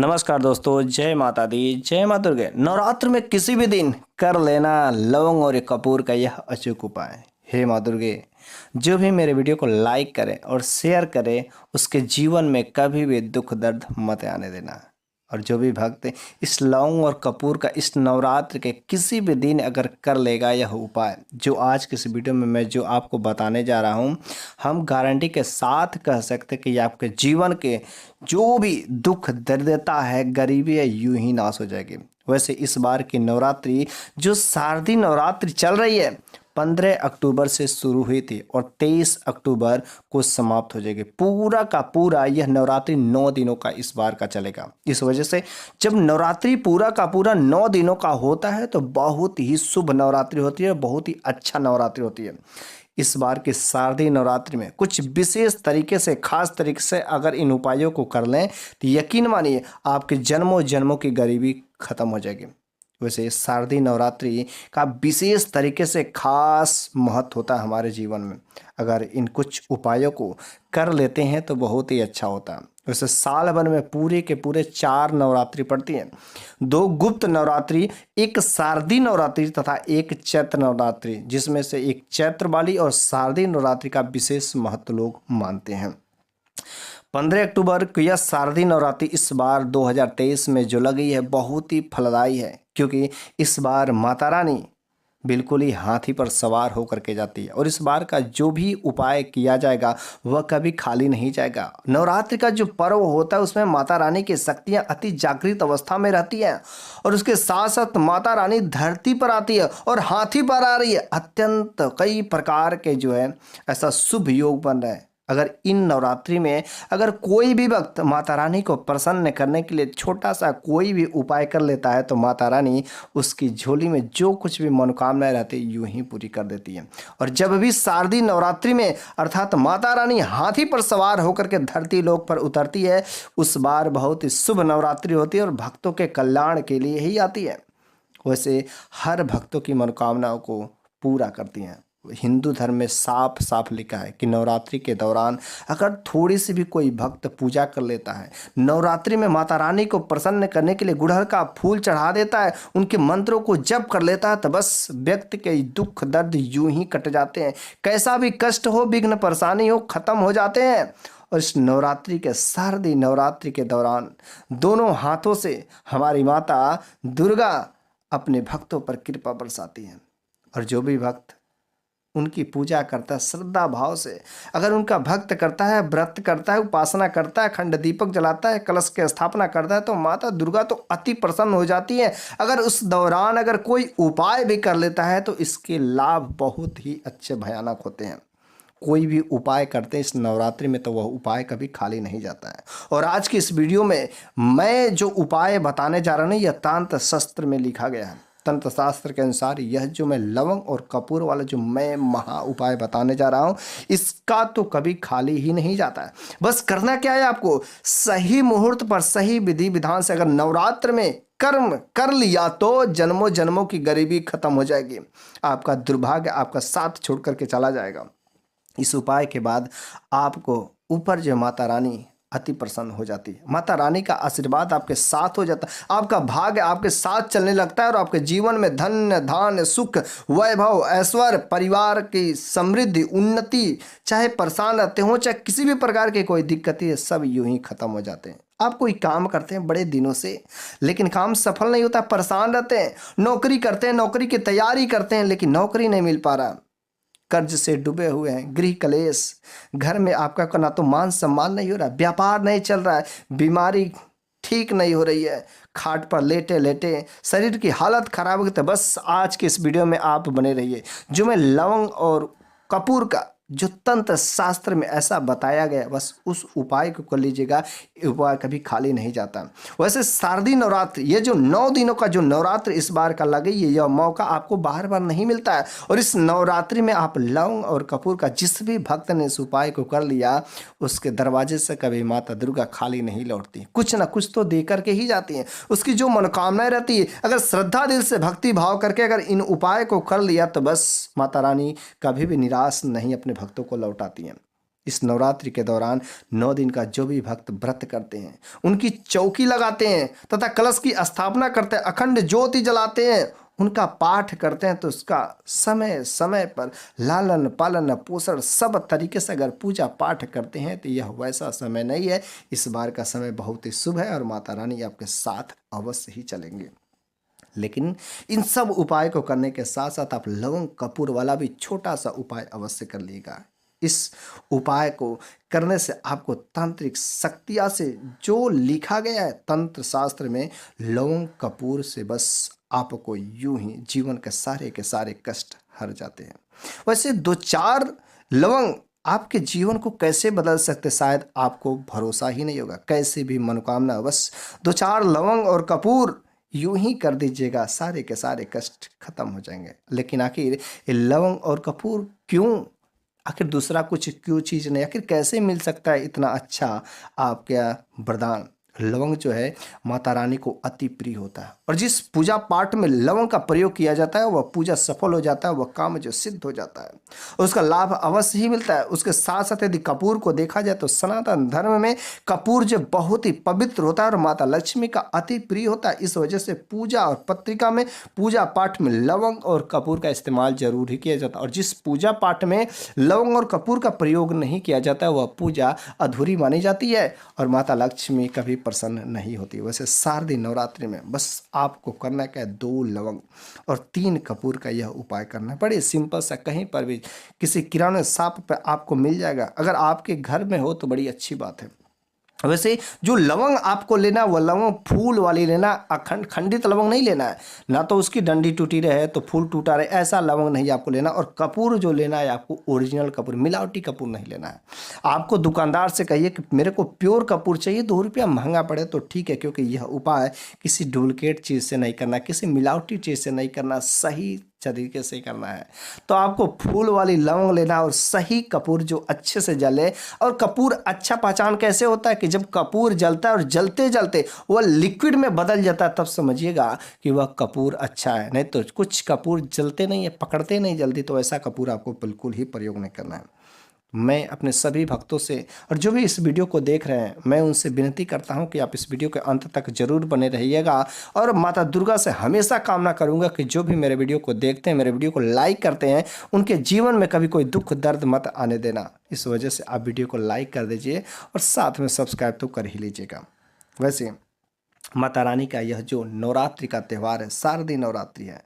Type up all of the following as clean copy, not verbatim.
नमस्कार दोस्तों, जय माता दी, जय माता दुर्गे। नवरात्र में किसी भी दिन कर लेना लवंग और कपूर का यह अचूक उपाय। हे माँ दुर्गे, जो भी मेरे वीडियो को लाइक करे और शेयर करे उसके जीवन में कभी भी दुख दर्द मत आने देना। और जो भी भक्त इस लौंग और कपूर का इस नवरात्र के किसी भी दिन अगर कर लेगा यह उपाय, जो आज के इस वीडियो में मैं जो आपको बताने जा रहा हूँ, हम गारंटी के साथ कह सकते कि आपके जीवन के जो भी दुख दरिद्रता है, गरीबी है, यूं ही नाश हो जाएगी। वैसे इस बार की नवरात्रि जो शारदीय नवरात्रि चल रही है 15 अक्टूबर से शुरू हुई थी और 23 अक्टूबर को समाप्त हो जाएगी। पूरा का पूरा यह नवरात्रि 9 दिनों का इस बार का चलेगा। इस वजह से जब नवरात्रि पूरा का पूरा 9 दिनों का होता है तो बहुत ही शुभ नवरात्रि होती है, बहुत ही अच्छा नवरात्रि होती है। इस बार की शारदीय नवरात्रि में कुछ विशेष तरीके से, खास तरीके से अगर इन उपायों को कर लें तो यकीन मानिए आपके जन्मों जन्मों की गरीबी खत्म हो जाएगी। वैसे शारदीय नवरात्रि का विशेष तरीके से खास महत्व होता है हमारे जीवन में। अगर इन कुछ उपायों को कर लेते हैं तो बहुत ही अच्छा होता है। वैसे साल भर में पूरे के पूरे 4 नवरात्रि पड़ती हैं, 2 गुप्त नवरात्रि, एक शारदीय नवरात्रि तथा एक चैत्र नवरात्रि, जिसमें से एक चैत्र वाली और शारदीय नवरात्रि का विशेष महत्व लोग मानते हैं। 15 अक्टूबर को यह शारदीय नवरात्रि इस बार 2023 में जो लगी है बहुत ही फलदायी है, क्योंकि इस बार माता रानी बिल्कुल ही हाथी पर सवार होकर के जाती है और इस बार का जो भी उपाय किया जाएगा वह कभी खाली नहीं जाएगा। नवरात्रि का जो पर्व होता है उसमें माता रानी की शक्तियां अति जागृत अवस्था में रहती हैं और उसके साथ साथ माता रानी धरती पर आती है और हाथी पर आ रही है। अत्यंत कई प्रकार के जो है ऐसा शुभ योग बन रहे हैं। अगर इन नवरात्रि में अगर कोई भी भक्त माता रानी को प्रसन्न करने के लिए छोटा सा कोई भी उपाय कर लेता है तो माता रानी उसकी झोली में जो कुछ भी मनोकामनाएं रहती है यूं ही पूरी कर देती है। और जब भी शारदीय नवरात्रि में अर्थात माता रानी हाथी पर सवार होकर के धरती लोक पर उतरती है, उस बार बहुत ही शुभ नवरात्रि होती है और भक्तों के कल्याण के लिए ही आती है। वैसे हर भक्तों की मनोकामनाओं को पूरा करती हैं। हिंदू धर्म में साफ साफ लिखा है कि नवरात्रि के दौरान अगर थोड़ी सी भी कोई भक्त पूजा कर लेता है, नवरात्रि में माता रानी को प्रसन्न करने के लिए गुड़हल का फूल चढ़ा देता है, उनके मंत्रों को जप कर लेता है, तो बस व्यक्ति के दुख दर्द यूं ही कट जाते हैं। कैसा भी कष्ट हो, विघ्न परेशानी हो, खत्म हो जाते हैं। और इस नवरात्रि के शारदीय नवरात्रि के दौरान दोनों हाथों से हमारी माता दुर्गा अपने भक्तों पर कृपा बरसाती हैं और जो भी भक्त उनकी पूजा करता है श्रद्धा भाव से, अगर उनका भक्त करता है, व्रत करता है, उपासना करता है, खंड दीपक जलाता है, कलश की स्थापना करता है, तो माता दुर्गा तो अति प्रसन्न हो जाती है। अगर उस दौरान अगर कोई उपाय भी कर लेता है तो इसके लाभ बहुत ही अच्छे भयानक होते हैं। कोई भी उपाय करते हैं इस नवरात्रि में तो वह उपाय कभी खाली नहीं जाता है। और आज की इस वीडियो में मैं जो उपाय बताने जा रहा हूँ यह तंत्र शास्त्र में लिखा गया है। तंत्र शास्त्र के अनुसार यह जो मैं लवंग और कपूर वाला जो मैं महा उपाय बताने जा रहा हूँ इसका तो कभी खाली ही नहीं जाता है। बस करना क्या है, आपको सही मुहूर्त पर सही विधि विधान से अगर नवरात्र में कर्म कर लिया तो जन्मों जन्मों की गरीबी खत्म हो जाएगी। आपका दुर्भाग्य आपका साथ छोड़ करके चला जाएगा। इस उपाय के बाद आपको ऊपर जो माता रानी अति प्रसन्न हो जाती है, माता रानी का आशीर्वाद आपके साथ हो जाता है, आपका भाग्य आपके साथ चलने लगता है और आपके जीवन में धन धान्य सुख वैभव ऐश्वर्य परिवार की समृद्धि उन्नति, चाहे परेशान रहते हो चाहे किसी भी प्रकार की कोई दिक्कत है, सब यूं ही खत्म हो जाते हैं। आप कोई काम करते हैं बड़े दिनों से लेकिन काम सफल नहीं होता, परेशान रहते हैं, नौकरी करते हैं, नौकरी की तैयारी करते हैं लेकिन नौकरी नहीं मिल पा रहा, कर्ज से डूबे हुए हैं, गृह कलेश, घर में आपका ना तो मान सम्मान नहीं हो रहा, व्यापार नहीं चल रहा है, बीमारी ठीक नहीं हो रही है, खाट पर लेटे लेटे शरीर की हालत खराब हो गई, तो बस आज के इस वीडियो में आप बने रहिए। जो मैं लवंग और कपूर का जो तंत्र शास्त्र में ऐसा बताया गया बस उस उपाय को कर लीजिएगा, उपाय कभी खाली नहीं जाता। वैसे शारदीय नवरात्र ये जो 9 दिनों का जो नवरात्र इस बार का लगे यह मौका आपको बार बार नहीं मिलता है और इस नवरात्रि में आप लवंग और कपूर का जिस भी भक्त ने इस उपाय को कर लिया उसके दरवाजे से कभी माता दुर्गा खाली नहीं लौटती, कुछ ना कुछ तो दे करके ही जाती हैं। उसकी जो मनोकामनाएं रहती है अगर श्रद्धा दिल से भक्ति भाव करके अगर इन उपाय को कर लिया तो बस माता रानी कभी भी निराश नहीं अपने भक्तों को लौटाती हैं। इस नवरात्रि के दौरान 9 दिन का जो भी भक्त व्रत करते हैं, उनकी चौकी लगाते हैं तथा कलश की स्थापना करते हैं, अखंड ज्योति जलाते हैं, उनका पाठ करते हैं, तो उसका समय समय पर लालन पालन पोषण सब तरीके से अगर पूजा पाठ करते हैं तो यह वैसा समय नहीं है। इस बार का समय बहुत ही शुभ है और माता रानी आपके साथ अवश्य ही चलेंगे। लेकिन इन सब उपाय को करने के साथ साथ आप लवंग कपूर वाला भी छोटा सा उपाय अवश्य कर लीजिएगा। इस उपाय को करने से आपको तांत्रिक शक्तियाँ से जो लिखा गया है तंत्र शास्त्र में, लवंग कपूर से बस आपको यूं ही जीवन के सारे कष्ट हर जाते हैं। वैसे 2-4 लवंग आपके जीवन को कैसे बदल सकते, शायद आपको भरोसा ही नहीं होगा। कैसे भी मनोकामना बस 2-4 लवंग और कपूर यूं ही कर दीजिएगा, सारे के सारे कष्ट खत्म हो जाएंगे। लेकिन आखिर ये लवंग और कपूर क्यों, आखिर दूसरा कुछ क्यों चीज़ नहीं, आखिर कैसे मिल सकता है इतना अच्छा आपका वरदान। लवंग जो है माता रानी को अति प्रिय होता है और जिस पूजा पाठ में लवंग का प्रयोग किया जाता है वह पूजा सफल हो जाता है, वह काम जो सिद्ध हो जाता है, उसका लाभ अवश्य ही मिलता है। उसके साथ साथ यदि कपूर को देखा जाए तो सनातन धर्म में कपूर जो बहुत ही पवित्र होता है और माता लक्ष्मी का अति प्रिय होता है। इस वजह से पूजा और पत्रिका में पूजा पाठ में लवंग और कपूर का इस्तेमाल जरूर ही किया जाता है और जिस पूजा पाठ में लवंग और कपूर का प्रयोग नहीं किया जाता है वह पूजा अधूरी मानी जाती है और माता लक्ष्मी कभी प्रसन्न नहीं होती। वैसे शारदीय नवरात्रि में बस आपको करना क्या है, 2 लवंग और 3 कपूर का यह उपाय करना। बड़े सिंपल सा, कहीं पर भी किसी किराना शॉप पे आपको मिल जाएगा। अगर आपके घर में हो तो बड़ी अच्छी बात है। वैसे जो लवंग आपको लेना वह लवंग फूल वाली लेना, अखंड खंडित लवंग नहीं लेना है, ना तो उसकी डंडी टूटी रहे तो फूल टूटा रहे, ऐसा लवंग नहीं आपको लेना। और कपूर जो लेना है आपको ओरिजिनल कपूर, मिलावटी कपूर नहीं लेना है। आपको दुकानदार से कहिए कि मेरे को प्योर कपूर चाहिए, 2 रुपया महंगा पड़े तो ठीक है, क्योंकि यह उपाय किसी डुप्लीकेट चीज़ से नहीं करना, किसी मिलावटी चीज़ से नहीं करना, सही तरीके से करना है। तो आपको फूल वाली लवंग लेना और सही कपूर जो अच्छे से जले। और कपूर अच्छा पहचान कैसे होता है कि जब कपूर जलता है और जलते जलते वह लिक्विड में बदल जाता है, तब समझिएगा कि वह कपूर अच्छा है। नहीं तो कुछ कपूर जलते नहीं है, पकड़ते नहीं जल्दी, तो ऐसा कपूर आपको बिल्कुल ही प्रयोग नहीं करना है। मैं अपने सभी भक्तों से और जो भी इस वीडियो को देख रहे हैं, मैं उनसे विनती करता हूं कि आप इस वीडियो के अंत तक जरूर बने रहिएगा। और माता दुर्गा से हमेशा कामना करूंगा कि जो भी मेरे वीडियो को देखते हैं, मेरे वीडियो को लाइक करते हैं, उनके जीवन में कभी कोई दुख दर्द मत आने देना। इस वजह से आप वीडियो को लाइक कर दीजिए और साथ में सब्सक्राइब तो कर ही लीजिएगा। वैसे माता रानी का यह जो नवरात्रि का त्यौहार है, शारदीय नवरात्रि है,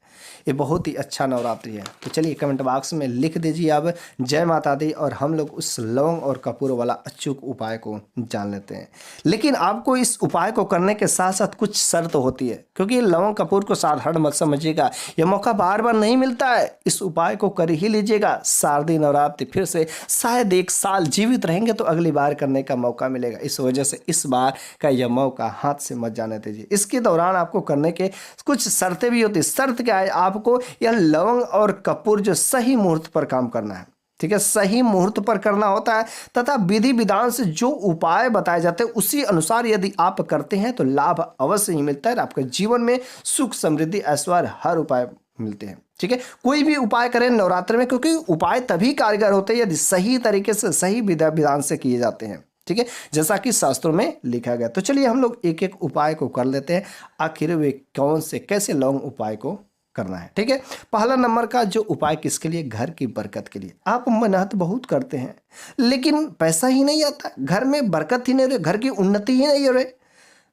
ये बहुत ही अच्छा नवरात्रि है। तो चलिए कमेंट बॉक्स में लिख दीजिए अब जय माता दी, और हम लोग उस लवंग और कपूर वाला अचूक उपाय को जान लेते हैं। लेकिन आपको इस उपाय को करने के साथ साथ कुछ शर्त होती है, क्योंकि लवंग कपूर को साधारण मत समझिएगा, यह मौका बार बार नहीं मिलता है। इस उपाय को कर ही लीजिएगा। शारदीय नवरात्रि फिर से शायद 1 साल जीवित रहेंगे तो अगली बार करने का मौका मिलेगा। इस वजह से इस बार का यह मौका हाथ से मत जाने दीजिए। इसके दौरान आपको करने के कुछ शर्तें भी होती है। शर्त क्या है, आपको यह लवंग और कपूर जो सही मुहूर्त पर काम करना है, ठीक है, सही मुहूर्त पर करना होता है, तथा विधि विधान से जो उपाय बताए जाते हैं उसी अनुसार यदि आप करते हैं तो लाभ अवश्य ही मिलता है। आपके जीवन में सुख समृद्धि ऐश्वर्य हर उपाय मिलते हैं। ठीक है, कोई भी उपाय करें नवरात्र में, क्योंकि उपाय तभी कारगर होते हैं यदि सही तरीके से सही विधि विधान से किए जाते हैं। ठीक है, जैसा कि शास्त्रों में लिखा गया। तो चलिए हम लोग एक एक उपाय को कर लेते हैं, आखिर वे कौन से कैसे लौंग उपाय को करना है। ठीक है, पहला नंबर का जो उपाय किसके लिए, घर की बरकत के लिए। आप मेहनत बहुत करते हैं लेकिन पैसा ही नहीं आता, घर में बरकत ही नहीं हो रही, घर की उन्नति ही नहीं हो रही।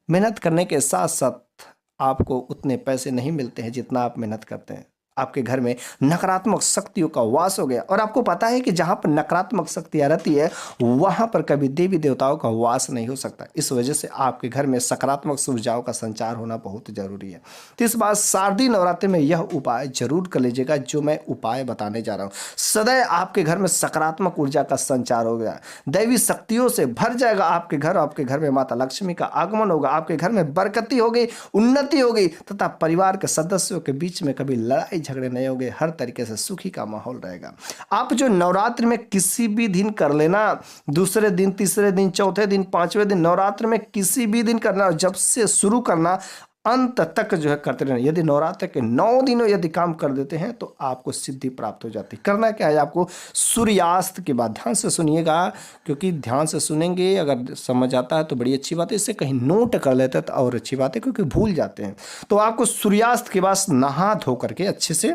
मेहनत करने के साथ साथ आपको उतने पैसे नहीं मिलते हैं जितना आप मेहनत करते हैं। आपके घर में नकारात्मक शक्तियों का वास हो गया, और आपको पता है कि जहां पर नकारात्मक शक्तियां रहती है वहां पर कभी देवी देवताओं का वास नहीं हो सकता। इस वजह से आपके घर में सकारात्मक ऊर्जाओं का संचार होना बहुत जरूरी है। तो इस बार शारदीय नवरात्रि में यह उपाय जरूर कर लीजिएगा जो मैं उपाय बताने जा रहा हूँ। सदैव आपके घर में सकारात्मक ऊर्जा का संचार हो गया, दैवी शक्तियों से भर जाएगा आपके घर। आपके घर में माता लक्ष्मी का आगमन होगा, आपके घर में बरकती होगी, उन्नति होगी, तथा परिवार के सदस्यों के बीच में कभी लड़ाई झगड़े नहीं होंगे, हर तरीके से सुखी का माहौल रहेगा। आप जो नवरात्र में किसी भी दिन कर लेना, दूसरे दिन, तीसरे दिन, चौथे दिन, 5वें दिन, नवरात्र में किसी भी दिन करना, जब से शुरू करना, अंत तक जो है करते रहना। यदि नवरात्र के 9 दिनों यदि काम कर देते हैं तो आपको सिद्धि प्राप्त हो जाती है। करना क्या है आपको, सूर्यास्त के बाद, ध्यान से सुनिएगा क्योंकि ध्यान से सुनेंगे, अगर समझ आता है तो बड़ी अच्छी बात है, इससे कहीं नोट कर लेते हैं तो और अच्छी बात है क्योंकि भूल जाते हैं। तो आपको सूर्यास्त के बाद नहा धो करके अच्छे से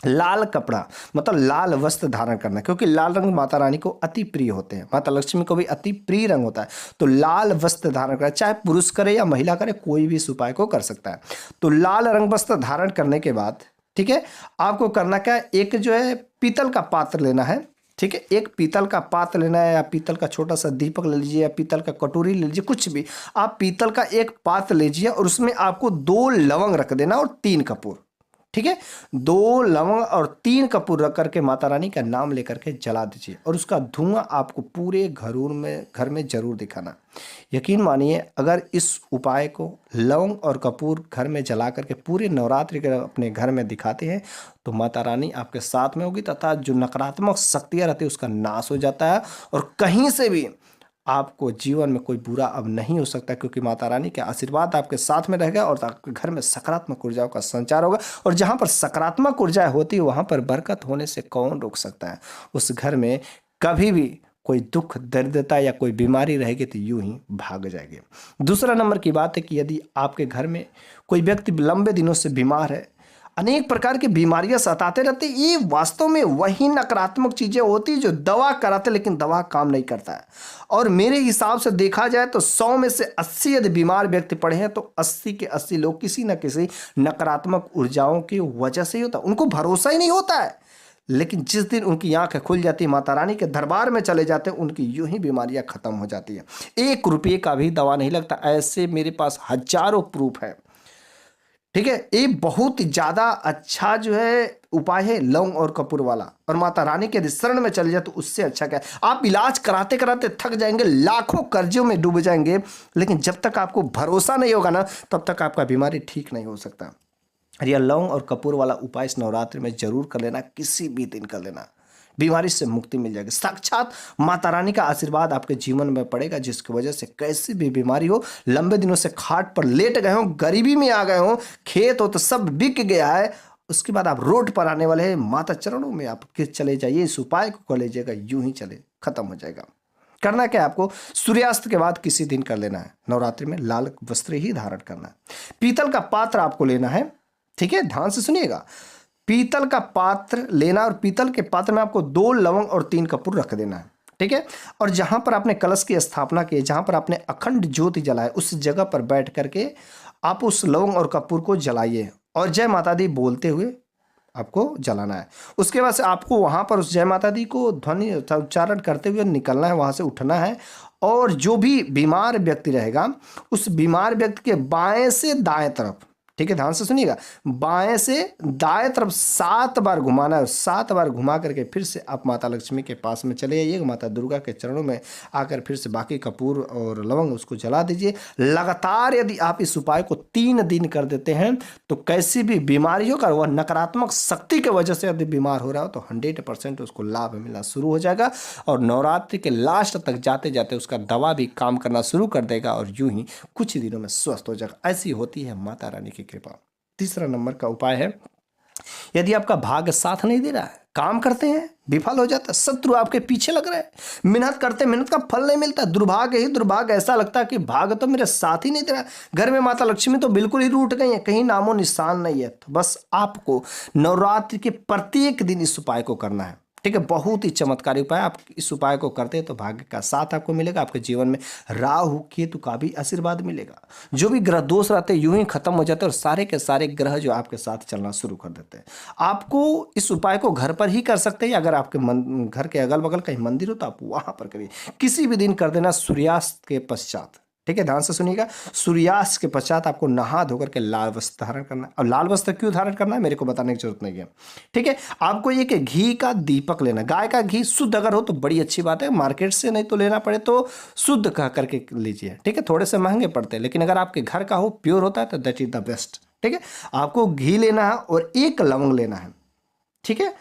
लाल कपड़ा मतलब लाल वस्त्र धारण करना है, क्योंकि लाल रंग माता रानी को अति प्रिय होते हैं, माता लक्ष्मी को भी अति प्रिय रंग होता है। तो लाल वस्त्र धारण करना, चाहे पुरुष करे या महिला करे, कोई भी इस उपाय को कर सकता है। तो लाल रंग वस्त्र धारण करने के बाद ठीक है, आपको करना क्या है, एक जो है पीतल का पात्र लेना है। ठीक है, एक पीतल का पात्र लेना है, या पीतल का छोटा सा दीपक ले लीजिए, या पीतल का कटोरी ले लीजिए, कुछ भी। आप पीतल का एक पात्र लीजिए और उसमें आपको 2 लवंग रख देना और 3 कपूर। ठीक है, 2 लवंग और 3 कपूर रख करके माता रानी का नाम लेकर के जला दीजिए, और उसका धुआं आपको पूरे घर में जरूर दिखाना। यकीन मानिए, अगर इस उपाय को लवंग और कपूर घर में जला करके पूरे नवरात्रि के अपने घर में दिखाते हैं तो माता रानी आपके साथ में होगी, तथा जो नकारात्मक शक्तियां रहती है उसका नाश हो जाता है, और कहीं से भी आपको जीवन में कोई बुरा अब नहीं हो सकता, क्योंकि माता रानी के आशीर्वाद आपके साथ में रहेगा और आपके घर में सकारात्मक ऊर्जाओं का संचार होगा। और जहाँ पर सकारात्मक ऊर्जाएं होती है वहाँ पर बरकत होने से कौन रोक सकता है। उस घर में कभी भी कोई दुख दरिद्रता या कोई बीमारी रहेगी तो यूं ही भाग जाएगी। दूसरा नंबर की बात है कि यदि आपके घर में कोई व्यक्ति लंबे दिनों से बीमार है, अनेक प्रकार की बीमारियां सताते रहते, ये वास्तव में वही नकारात्मक चीजें होती जो दवा कराते लेकिन दवा काम नहीं करता है। और मेरे हिसाब से देखा जाए तो 100 में से 80 यदि बीमार व्यक्ति पड़े हैं तो 80 के 80 लोग किसी न किसी नकारात्मक ऊर्जाओं की वजह से ही होता है। उनको भरोसा ही नहीं होता है, लेकिन जिस दिन उनकी आंखें खुल जाती है, माता रानी के दरबार में चले जाते हैं, उनकी यूं ही बीमारियां खत्म हो जाती है। 1 रुपये का भी दवा नहीं लगता। ऐसे मेरे पास हजारों प्रूफ है। ठीक है, ये बहुत ही ज्यादा अच्छा जो है उपाय है लौंग और कपूर वाला, और माता रानी के शरण में चले जाए तो उससे अच्छा क्या है। आप इलाज कराते कराते थक जाएंगे, लाखों कर्जों में डूब जाएंगे, लेकिन जब तक आपको भरोसा नहीं होगा ना तब तक आपका बीमारी ठीक नहीं हो सकता। यह लौंग और कपूर वाला उपाय इस नवरात्रि में जरूर कर लेना, किसी भी दिन कर लेना, बीमारी से मुक्ति मिल जाएगी। साक्षात माता रानी का आशीर्वाद आपके जीवन में पड़ेगा, जिसकी वजह से कैसी भी बीमारी हो, लंबे दिनों से खाट पर लेट गए हो, गरीबी में आ गए हो, खेत हो तो सब बिक गया है, उसके बाद आप रोड पर आने वाले हैं, माता चरणों में आप चले जाइए, इस उपाय को कर लीजिएगा, यूं ही चले खत्म हो जाएगा। करना क्या है, आपको सूर्यास्त के बाद किसी दिन कर लेना है। नवरात्रि में लाल वस्त्र ही धारण करना है। पीतल का पात्र आपको लेना है। ठीक है, ध्यान से सुनिएगा। पीतल का पात्र लेना और पीतल के पात्र में आपको 2 लवंग और 3 कपूर रख देना है। ठीक है, और जहां पर आपने कलश की स्थापना की, जहां पर आपने अखंड ज्योति जलाए, उस जगह पर बैठ करके आप उस लवंग और कपूर को जलाइए और जय माता दी बोलते हुए आपको जलाना है। उसके बाद से आपको वहां पर उस जय माता दी को ध्वनि उच्चारण करते हुए निकलना है, वहां से उठना है, और जो भी बीमार व्यक्ति रहेगा उस बीमार व्यक्ति के बाएं से दाएं तरफ, ठीक है ध्यान से सुनिएगा, बाएं से दाएं तरफ 7 बार घुमाना है। 7 बार घुमा करके फिर से आप माता लक्ष्मी के पास में चले जाइए, माता दुर्गा के चरणों में आकर फिर से बाकी कपूर और लवंग उसको जला दीजिए। लगातार यदि आप इस उपाय को 3 दिन कर देते हैं तो कैसी भी बीमारियों का, वह नकारात्मक शक्ति की वजह से यदि बीमार हो रहा हो तो 100% उसको लाभ मिलना शुरू हो जाएगा, और नवरात्रि के लास्ट तक जाते जाते उसका दवा भी काम करना शुरू कर देगा, और यूं ही कुछ ही दिनों में स्वस्थ हो जाएगा। ऐसी होती है माता रानी की कृपा। तीसरा नंबर का उपाय है, यदि आपका भाग्य साथ नहीं दे रहा है, काम करते हैं विफल हो जाता है, शत्रु आपके पीछे लग रहे हैं, मेहनत करते मेहनत का फल नहीं मिलता, दुर्भाग्य ही दुर्भाग्य, ऐसा लगता है कि भाग्य तो मेरे साथ ही नहीं दे रहा, घर में माता लक्ष्मी तो बिल्कुल ही रूठ गई है, कहीं नामो निशान नहीं है। तो बस आपको नवरात्रि के प्रत्येक दिन इस उपाय को करना है। ठीक है, बहुत ही चमत्कारी उपाय। आप इस उपाय को करते हैं तो भाग्य का साथ आपको मिलेगा, आपके जीवन में राहु केतु का भी आशीर्वाद मिलेगा, जो भी ग्रह दोष रहते हैं यूं ही खत्म हो जाते हैं, और सारे के सारे ग्रह जो आपके साथ चलना शुरू कर देते हैं। आपको इस उपाय को घर पर ही कर सकते हैं, अगर आपके घर के अगल बगल कहीं मंदिर हो तो आप वहां पर करिए। किसी भी दिन कर देना सूर्यास्त के पश्चात। ठीक है, ध्यान से सुनिएगा, सूर्यास्त के पश्चात आपको नहा धोकर के लाल वस्त्र धारण करना है। और लाल वस्त्र क्यों धारण करना है मेरे को बताने की जरूरत नहीं है। ठीक है, आपको एक घी का दीपक लेना, गाय का घी शुद्ध अगर हो तो बड़ी अच्छी बात है, मार्केट से नहीं तो लेना पड़े तो शुद्ध कह करके लीजिए। ठीक है, थोड़े से महंगे पड़ते हैं, लेकिन अगर आपके घर का हो, प्योर होता है तो दैट इज द बेस्ट। ठीक है, आपको घी लेना है और 1 लवंग लेना है। ठीक है,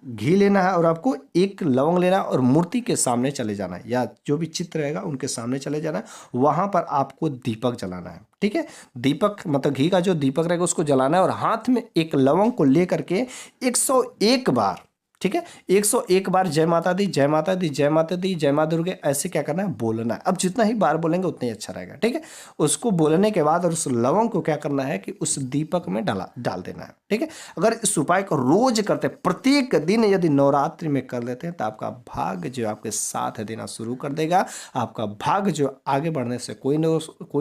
घी लेना है और आपको 1 लवंग लेना है, और मूर्ति के सामने चले जाना है, या जो भी चित्र रहेगा उनके सामने चले जाना है, वहां पर आपको दीपक जलाना है। ठीक है। दीपक मतलब घी का जो दीपक रहेगा उसको जलाना है और हाथ में एक लवंग को लेकर के 101 बार, ठीक है, 101 बार जय माता दी, जय माता दी, जय माता दी, जय मां दुर्गे, ऐसे क्या करना है, बोलना है। अब जितना ही बार बोलेंगे उतना ही अच्छा रहेगा, ठीक है। उसको बोलने के बाद और उस लवंग को क्या करना है कि उस दीपक में डाल देना है, ठीक है। अगर इस उपाय को रोज करते, प्रत्येक दिन यदि नवरात्रि में कर लेते हैं तो आपका भाग्य जो आपके साथ देना शुरू कर देगा। आपका भाग्य जो आगे बढ़ने से कोई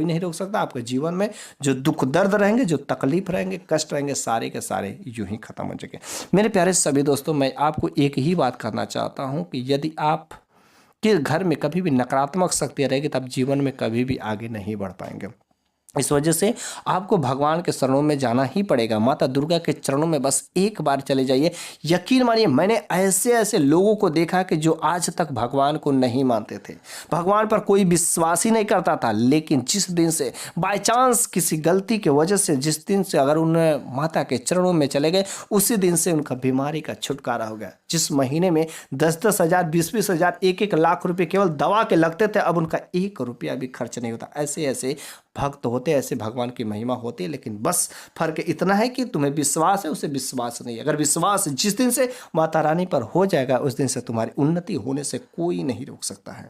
नहीं रोक सकता। आपके जीवन में जो दुख दर्द रहेंगे, जो तकलीफ रहेंगे, कष्ट रहेंगे, सारे के सारे यूं ही खत्म हो जाएंगे। मेरे प्यारे सभी दोस्तों, मैं आपको एक ही बात करना चाहता हूं कि यदि आप के घर में कभी भी नकारात्मक शक्ति रहेगी तब जीवन में कभी भी आगे नहीं बढ़ पाएंगे। इस वजह से आपको भगवान के चरणों में जाना ही पड़ेगा। माता दुर्गा के चरणों में बस एक बार चले जाइए। यकीन मानिए, मैंने ऐसे ऐसे लोगों को देखा कि जो आज तक भगवान को नहीं मानते थे, भगवान पर कोई विश्वास ही नहीं करता था, लेकिन जिस दिन से बाय चांस किसी गलती के वजह से, जिस दिन से अगर उन्हें माता के चरणों में चले गए, उसी दिन से उनका बीमारी का छुटकारा हो गया। जिस महीने में 10-10 हज़ार, 20-20 हज़ार, 1-1 लाख रुपए केवल दवा के लगते थे, अब उनका 1 रुपया भी खर्च नहीं होता। ऐसे ऐसे भक्त होते, ऐसे भगवान की महिमा होती है। लेकिन बस फर्क इतना है कि तुम्हें विश्वास है, उसे विश्वास नहीं है। अगर विश्वास जिस दिन से माता रानी पर हो जाएगा, उस दिन से तुम्हारी उन्नति होने से कोई नहीं रोक सकता है।